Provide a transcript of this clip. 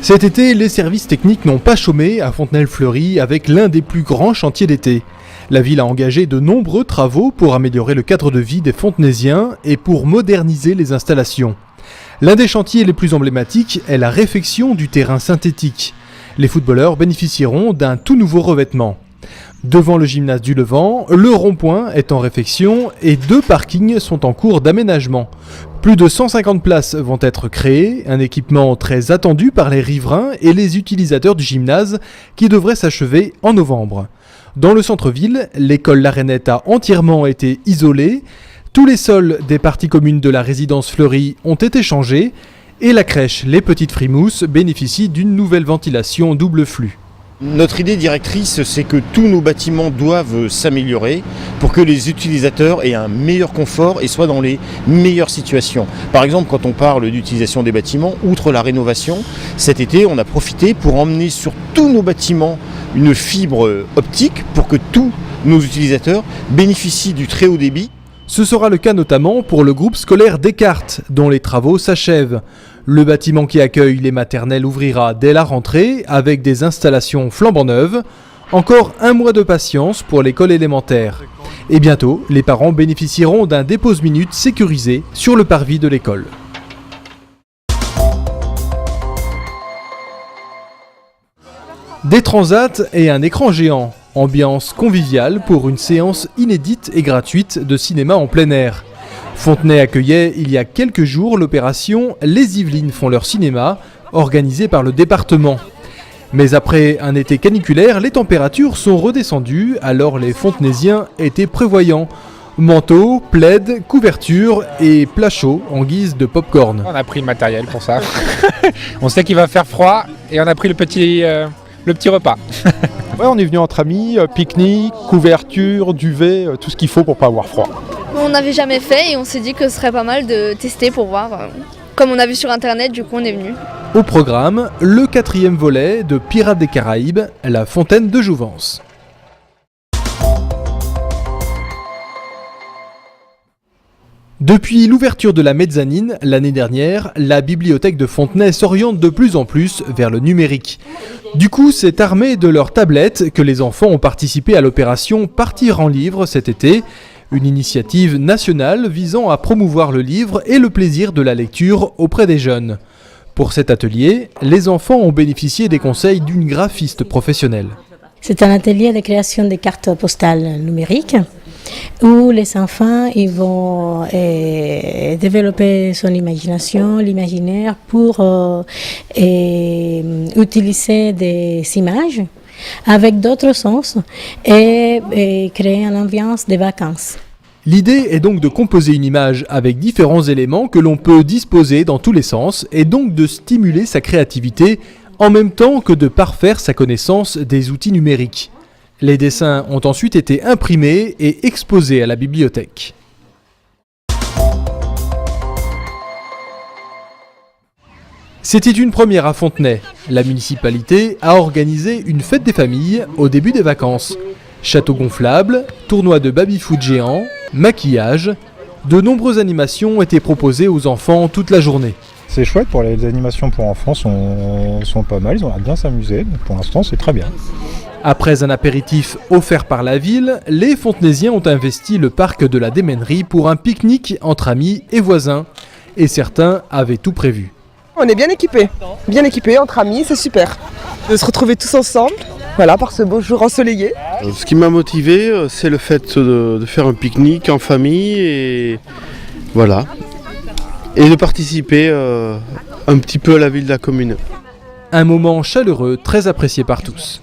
Cet été, les services techniques n'ont pas chômé à Fontenay-le-Fleury avec l'un des plus grands chantiers d'été. La ville a engagé de nombreux travaux pour améliorer le cadre de vie des Fontenaisiens et pour moderniser les installations. L'un des chantiers les plus emblématiques est la réfection du terrain synthétique. Les footballeurs bénéficieront d'un tout nouveau revêtement. Devant le gymnase du Levant, le rond-point est en réfection et 2 parkings sont en cours d'aménagement. Plus de 150 places vont être créées, un équipement très attendu par les riverains et les utilisateurs du gymnase qui devrait s'achever en novembre. Dans le centre-ville, l'école La Rainette a entièrement été isolée, tous les sols des parties communes de la résidence Fleury ont été changés et la crèche Les Petites Frimousses bénéficie d'une nouvelle ventilation double flux. Notre idée directrice, c'est que tous nos bâtiments doivent s'améliorer pour que les utilisateurs aient un meilleur confort et soient dans les meilleures situations. Par exemple, quand on parle d'utilisation des bâtiments, outre la rénovation, cet été, on a profité pour emmener sur tous nos bâtiments une fibre optique pour que tous nos utilisateurs bénéficient du très haut débit. Ce sera le cas notamment pour le groupe scolaire Descartes, dont les travaux s'achèvent. Le bâtiment qui accueille les maternelles ouvrira dès la rentrée avec des installations flambant neuves. Encore 1 mois de patience pour l'école élémentaire. Et bientôt, les parents bénéficieront d'un dépose-minute sécurisé sur le parvis de l'école. Des transats et un écran géant. Ambiance conviviale pour une séance inédite et gratuite de cinéma en plein air. Fontenay accueillait il y a quelques jours l'opération Les Yvelines font leur cinéma, organisée par le département. Mais après un été caniculaire, les températures sont redescendues, alors les Fontenaisiens étaient prévoyants. Manteau, plaid, couverture et plat chaud en guise de pop-corn. On a pris le matériel pour ça. On sait qu'il va faire froid et on a pris le petit repas. Ouais, on est venu entre amis, pique-nique, couverture, duvet, tout ce qu'il faut pour pas avoir froid. On n'avait jamais fait et on s'est dit que ce serait pas mal de tester pour voir. Comme on a vu sur internet, du coup on est venu. Au programme, le 4e volet de Pirates des Caraïbes, la fontaine de Jouvence. Depuis l'ouverture de la mezzanine l'année dernière, la bibliothèque de Fontenay s'oriente de plus en plus vers le numérique. Du coup, c'est armé de leurs tablettes que les enfants ont participé à l'opération Partir en livre cet été, une initiative nationale visant à promouvoir le livre et le plaisir de la lecture auprès des jeunes. Pour cet atelier, les enfants ont bénéficié des conseils d'une graphiste professionnelle. C'est un atelier de création de cartes postales numériques où les enfants ils vont développer son imagination, l'imaginaire pour utiliser des images avec d'autres sens et créer une ambiance de vacances. L'idée est donc de composer une image avec différents éléments que l'on peut disposer dans tous les sens et donc de stimuler sa créativité en même temps que de parfaire sa connaissance des outils numériques. Les dessins ont ensuite été imprimés et exposés à la bibliothèque. C'était une première à Fontenay. La municipalité a organisé une fête des familles au début des vacances. Château gonflable, tournoi de baby-foot géant, maquillage, de nombreuses animations ont été proposées aux enfants toute la journée. C'est chouette, pour les animations pour enfants sont pas mal, ils ont l'air de bien s'amuser, donc pour l'instant c'est très bien. Après un apéritif offert par la ville, les Fontenaisiens ont investi le parc de la Démènerie pour un pique-nique entre amis et voisins. Et certains avaient tout prévu. On est bien équipés entre amis, c'est super. De se retrouver tous ensemble, voilà, par ce beau jour ensoleillé. Ce qui m'a motivé, c'est le fait de faire un pique-nique en famille et voilà. Et de participer un petit peu à la vie de la commune. Un moment chaleureux, très apprécié par tous.